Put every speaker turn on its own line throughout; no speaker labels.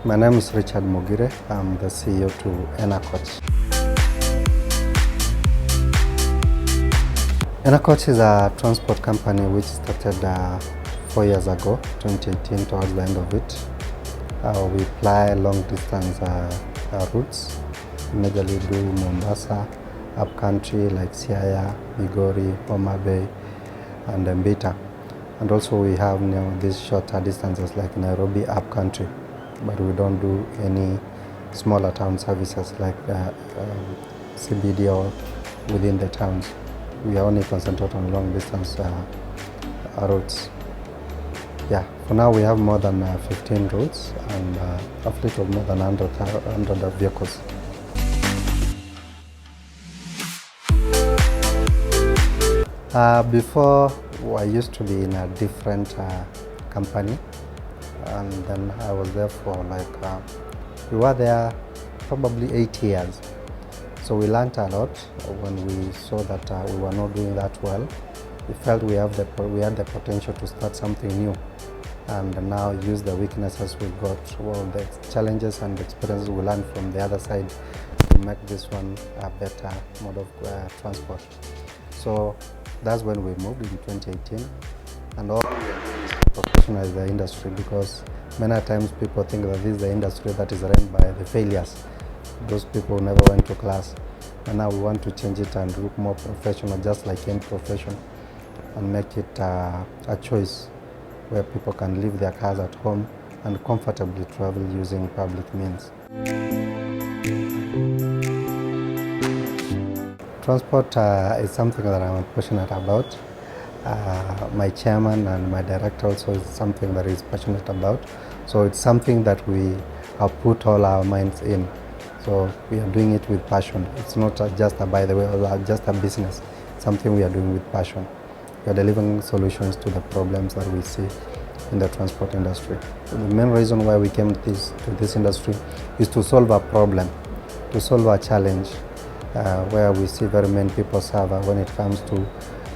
My name is Richard Mogire. I'm the CEO to Enercoach. Enercoach is a transport company which started 4 years ago, 2018, towards the end of it. We fly long distance routes, majorly do Mombasa, upcountry like Siaya, Migori, Homa Bay, and Mbita. And also we have these shorter distances like Nairobi upcountry, but we don't do any smaller town services like CBD or within the towns. We only concentrate on long distance routes. Yeah, for now we have more than 15 routes and a fleet of more than 100 vehicles. Before, I used to be in a different company, and then I was there for we were there probably 8 years. So we learned a lot. When we saw that we were not doing that well, we felt we had the potential to start something new, and now use the weaknesses we got, all the challenges and experiences we learned from the other side to make this one a better mode of transport. So that's when we moved in 2018, and all we are doing is to professionalize the industry, because many times people think that this is the industry that is run by the failures, those people who never went to class. And now we want to change it and look more professional, just like any profession, and make it a choice where people can leave their cars at home and comfortably travel using public means. Transport is something that I'm passionate about. My chairman and my director also is something that he's passionate about. So it's something that we have put all our minds in. So we are doing it with passion. It's not just a by the way or just a business. It's something we are doing with passion. We are delivering solutions to the problems that we see in the transport industry. The main reason why we came to this industry is to solve a problem, to solve a challenge where we see very many people suffer when it comes to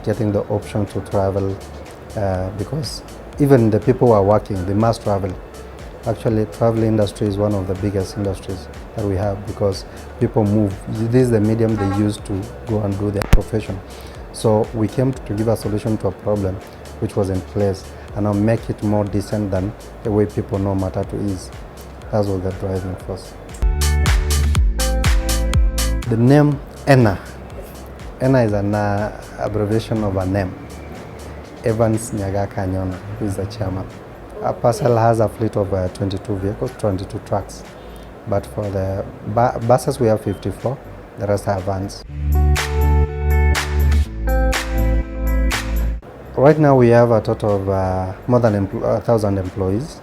getting the option to travel, because even the people who are working, they must travel. Actually, travel industry is one of the biggest industries that we have, because people move. This is the medium they use to go and do their profession. So we came to give a solution to a problem which was in place, and now make it more decent than the way people know Matatu is. That's what the driving force. The name ENA. ENA is an abbreviation of a name. Evans Nyagaka Nyona, who is the chairman. Our parcel has a fleet of 22 vehicles, 22 trucks. But for the buses we have 54, the rest are vans. Right now we have a total of more than 1,000 employees.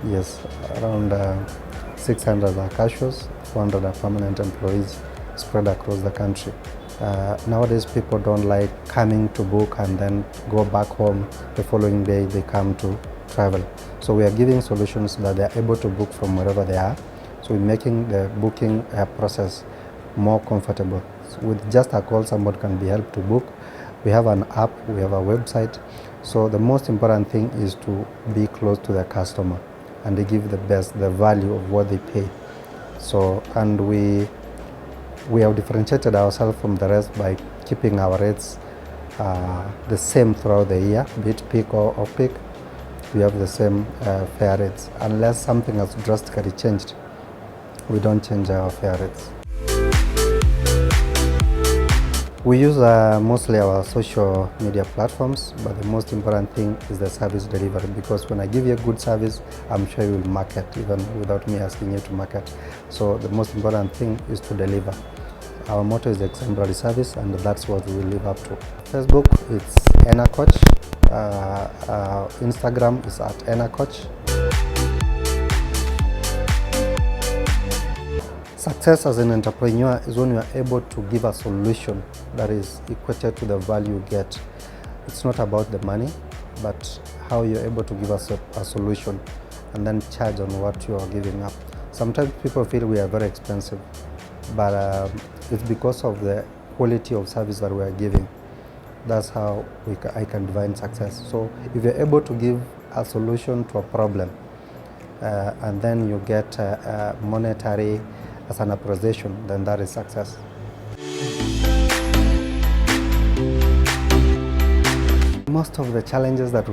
Yes, around 600 are casuals, 400 are permanent employees spread across the country. Nowadays people don't like coming to book and then go back home the following day they come to travel. So we are giving solutions that they are able to book from wherever they are. So we're making the booking process more comfortable. So with just a call, somebody can be helped to book. We have an app, we have a website. So the most important thing is to be close to the customer, and they give the value of what they pay. So, and we have differentiated ourselves from the rest by keeping our rates the same throughout the year, be it peak or off-peak. We have the same fare rates. Unless something has drastically changed, we don't change our fare rates. We use mostly our social media platforms, but the most important thing is the service delivery, because when I give you a good service, I'm sure you will market even without me asking you to market. So the most important thing is to deliver. Our motto is exemplary service, and that's what we will live up to. Facebook, it's Enercoach. Instagram is at Enercoach. Success as an entrepreneur is when you are able to give a solution that is equated to the value you get. It's not about the money, but how you're able to give us a solution and then charge on what you are giving up. Sometimes people feel we are very expensive, but it's because of the quality of service that we are giving. That's how I can define success. So if you're able to give a solution to a problem, and then you get monetary as an appreciation, then that is success. Most of the challenges that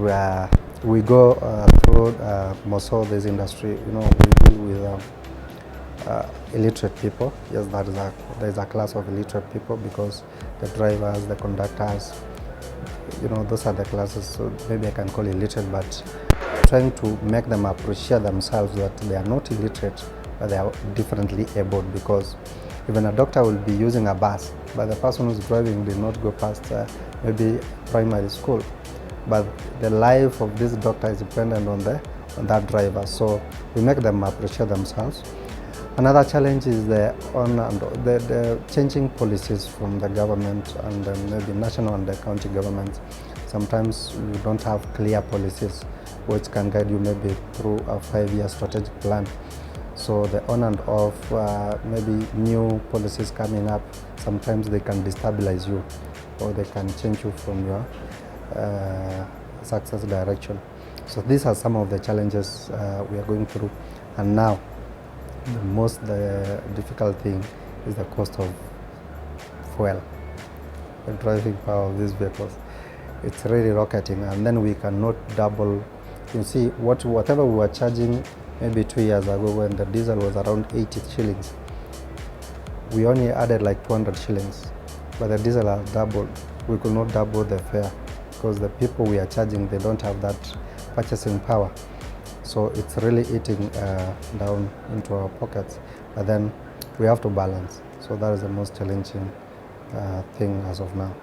we go through most of this industry, we deal with illiterate people. Yes, there is a class of illiterate people, because the drivers, the conductors, those are the classes. So maybe I can call illiterate, but trying to make them appreciate themselves that they are not illiterate, but they are differently abled, because even a doctor will be using a bus, but the person who's driving did not go past maybe primary school. But the life of this doctor is dependent on that driver. So we make them appreciate themselves. Another challenge is the changing policies from the government and maybe national and the county governments. Sometimes you don't have clear policies which can guide you maybe through a 5-year strategic plan. So the on and off, maybe new policies coming up, sometimes they can destabilize you, or they can change you from your success direction. So these are some of the challenges we are going through. And now the difficult thing is the cost of fuel, the driving power of these vehicles. It's really rocketing, and then we cannot double. You see, whatever we were charging maybe 2 years ago when the diesel was around 80 shillings, we only added like 200 shillings, but the diesel has doubled. We could not double the fare, because the people we are charging, they don't have that purchasing power. So it's really eating down into our pockets, but then we have to balance. So that is the most challenging thing as of now.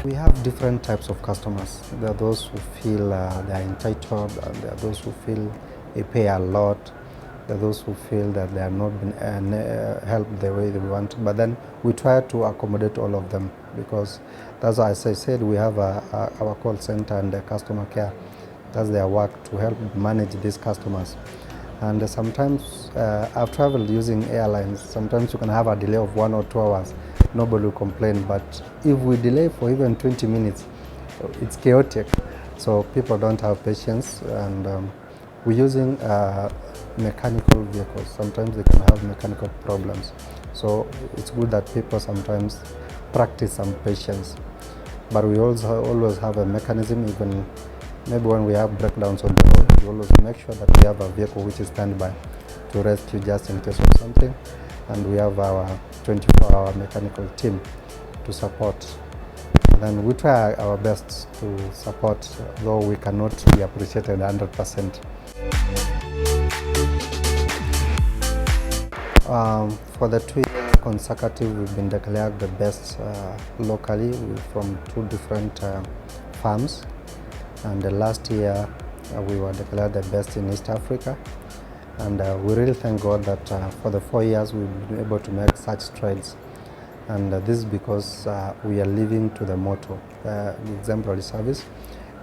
We have different types of customers. There are those who feel they are entitled, and there are those who feel they pay a lot. There are those who feel that they are not been helped the way they want. But then we try to accommodate all of them, because that's why, as I said, we have our call center and the customer care. That's their work, to help manage these customers. And sometimes I've traveled using airlines. Sometimes you can have a delay of 1 or 2 hours. Nobody will complain, but if we delay for even 20 minutes, it's chaotic. So people don't have patience, and we're using mechanical vehicles. Sometimes they can have mechanical problems. So it's good that people sometimes practice some patience. But we also always have a mechanism, even maybe when we have breakdowns on the road, we always make sure that we have a vehicle which is standby to rescue just in case of something. And we have our 24-hour mechanical team to support. And then we try our best to support, though we cannot be appreciated 100%. For the 2 years consecutive, we've been declared the best locally from 2 different farms. And the last year, we were declared the best in East Africa. And we really thank God that for the 4 years we've been able to make such strides. And this is because we are living to the motto, exemplary service.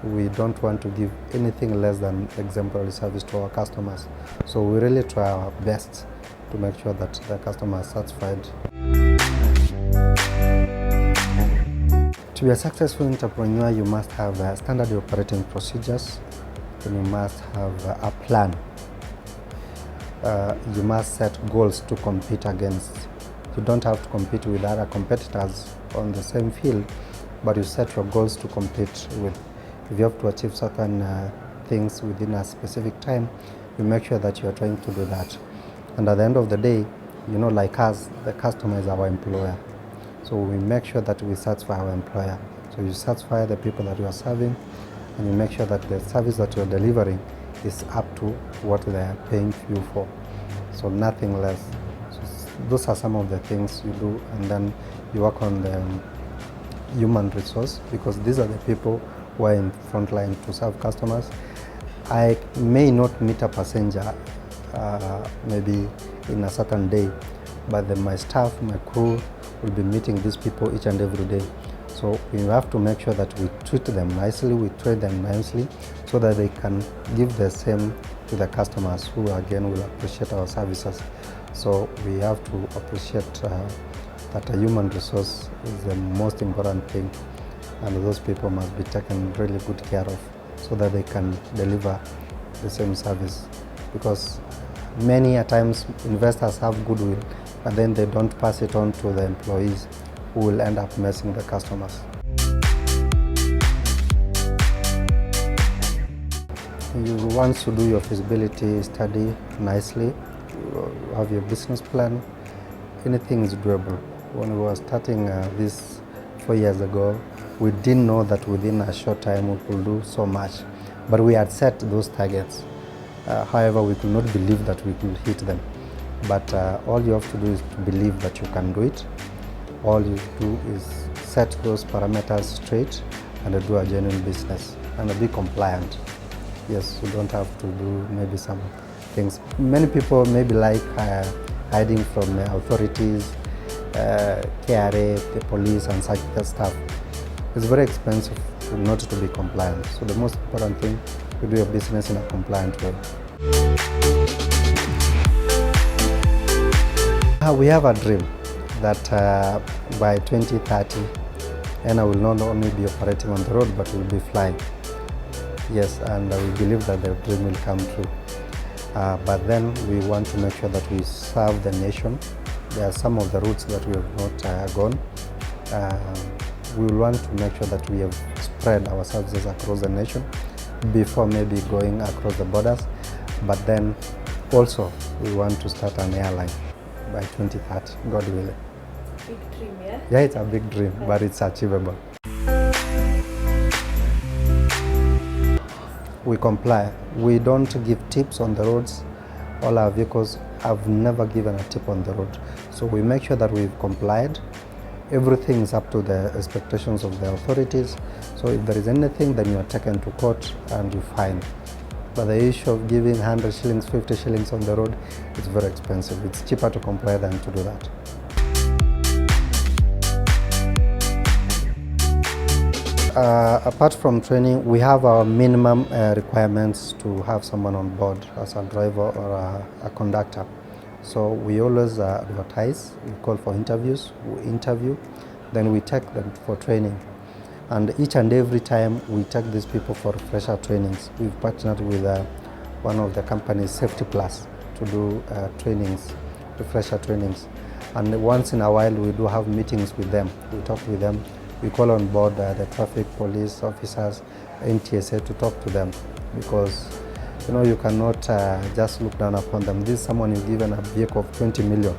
We don't want to give anything less than exemplary service to our customers. So we really try our best to make sure that the customer is satisfied. To be a successful entrepreneur, you must have standard operating procedures, and you must have a plan. You must set goals to compete against. You don't have to compete with other competitors on the same field, but you set your goals to compete with. If you have to achieve certain things within a specific time, you make sure that you are trying to do that. And at the end of the day, like us, the customer is our employer. So we make sure that we satisfy our employer. So you satisfy the people that you are serving, and you make sure that the service that you are delivering is up to what they are paying you for. So nothing less. So those are some of the things you do, and then you work on the human resource, because these are the people who are in front line to serve customers. I may not meet a passenger maybe in a certain day, but then my staff, my crew will be meeting these people each and every day. So we have to make sure that we treat them nicely, we treat them nicely, so that they can give the same to the customers, who again will appreciate our services. So we have to appreciate that a human resource is the most important thing, and those people must be taken really good care of, so that they can deliver the same service. Because many a times investors have goodwill, but then they don't pass it on to the employees, who will end up messing the customers. You want to do your feasibility study nicely, you have your business plan, anything is doable. When we were starting this 4 years ago, we didn't know that within a short time we could do so much, but we had set those targets. However, we could not believe that we could hit them. But all you have to do is to believe that you can do it. All you do is set those parameters straight and do a genuine business and be compliant. Yes, you don't have to do maybe some things. Many people maybe like hiding from authorities, KRA, the police and such stuff. It's very expensive not to be compliant. So the most important thing, to do your business in a compliant way. We have a dream that by 2030, and I will not only be operating on the road, but will be flying. Yes, and we believe that the dream will come true. But then we want to make sure that we serve the nation. There are some of the routes that we have not gone. We will want to make sure that we have spread our services across the nation before maybe going across the borders. But then also we want to start an airline by 2030, God willing.
Big dream, yeah?
Yeah, it's a big dream, but it's achievable. We comply. We don't give tips on the roads. All our vehicles have never given a tip on the road. So we make sure that we've complied. Everything is up to the expectations of the authorities. So if there is anything, then you are taken to court and you fine. But the issue of giving 100 shillings, 50 shillings on the road, it's very expensive. It's cheaper to comply than to do that. Apart from training, we have our minimum requirements to have someone on board as a driver or a conductor. So we always advertise, we call for interviews, we interview, then we take them for training. And each and every time we take these people for refresher trainings. We've partnered with one of the companies, Safety Plus, to do trainings, refresher trainings. And once in a while we do have meetings with them. We talk with them. We call on board the traffic police officers, NTSA, to talk to them, because you know you cannot just look down upon them. This is someone you've given a vehicle of 20 million.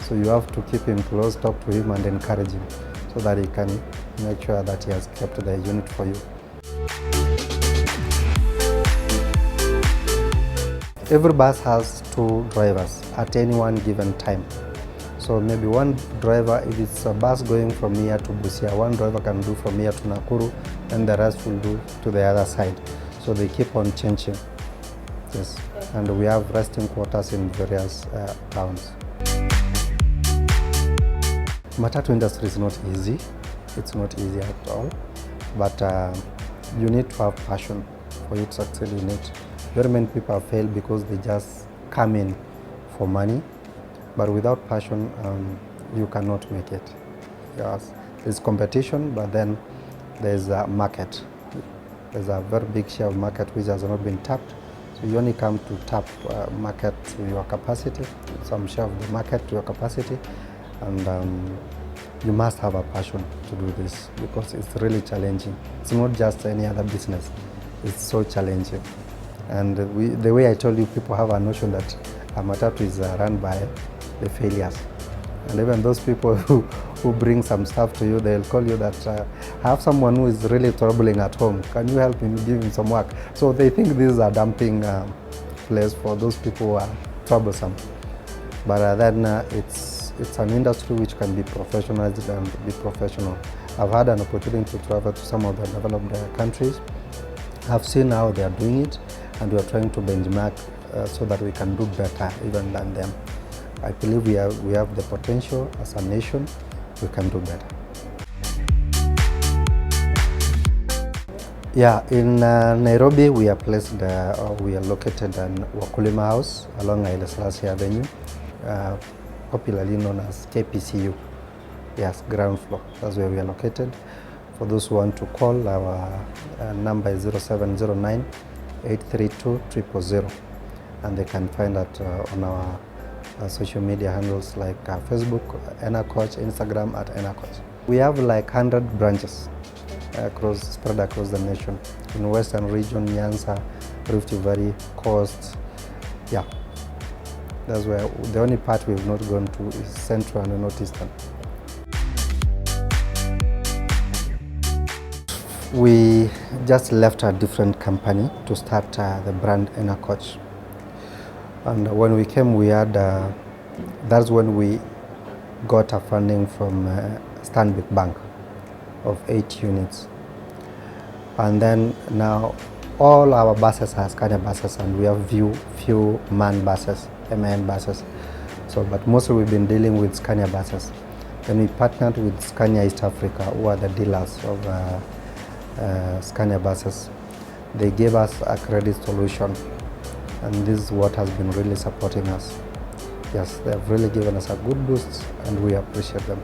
So you have to keep him close, talk to him and encourage him, so that he can make sure that he has kept the unit for you. Every bus has 2 drivers at any one given time. So maybe one driver, if it's a bus going from here to Busia, one driver can do from here to Nakuru, and the rest will do to the other side. So they keep on changing. Yes, and we have resting quarters in various towns. Matatu industry is not easy. It's not easy at all, but you need to have passion for you to succeed in it. Very many people have failed because they just come in for money, but without passion, you cannot make it. Yes, there's competition, but then there's a market. There's a very big share of market which has not been tapped. So you only come to tap market to your capacity, some share of the market to your capacity, and you must have a passion to do this, because it's really challenging. It's not just any other business. It's so challenging. And the way I told you, people have a notion that a Matatu is run by the failures. And even those people who bring some stuff to you, they'll call you that I have someone who is really troubling at home. Can you help him, give him some work? So they think this is a dumping place for those people who are troublesome. But then it's an industry which can be professionalized and be professional. I've had an opportunity to travel to some of the developed countries. I've seen how they are doing it, and we are trying to benchmark so that we can do better even than them. I believe we have the potential as a nation we can do better. Yeah, in Nairobi we are located in Wakulima House along Haile Selassie Avenue, popularly known as KPCU. Yes, ground floor. That's where we are located. For those who want to call, our number is 0709 832 000, and they can find that on our social media handles like Facebook, EnaCoach, Instagram at EnaCoach. We have like 100 branches spread across the nation, in Western region, Nyanza, Rift Valley, Coast. Yeah, that's where the only part we've not gone to is Central and Northeastern. We just left a different company to start the brand EnaCoach. And when we came, we had, that's when we got a funding from Stanbic Bank of 8 units. And then now all our buses are Scania buses, and we have few MAN buses, MAN buses. So, but mostly we've been dealing with Scania buses. Then we partnered with Scania East Africa, who are the dealers of Scania buses. They gave us a credit solution, and this is what has been really supporting us. Yes, they have really given us a good boost, and we appreciate them.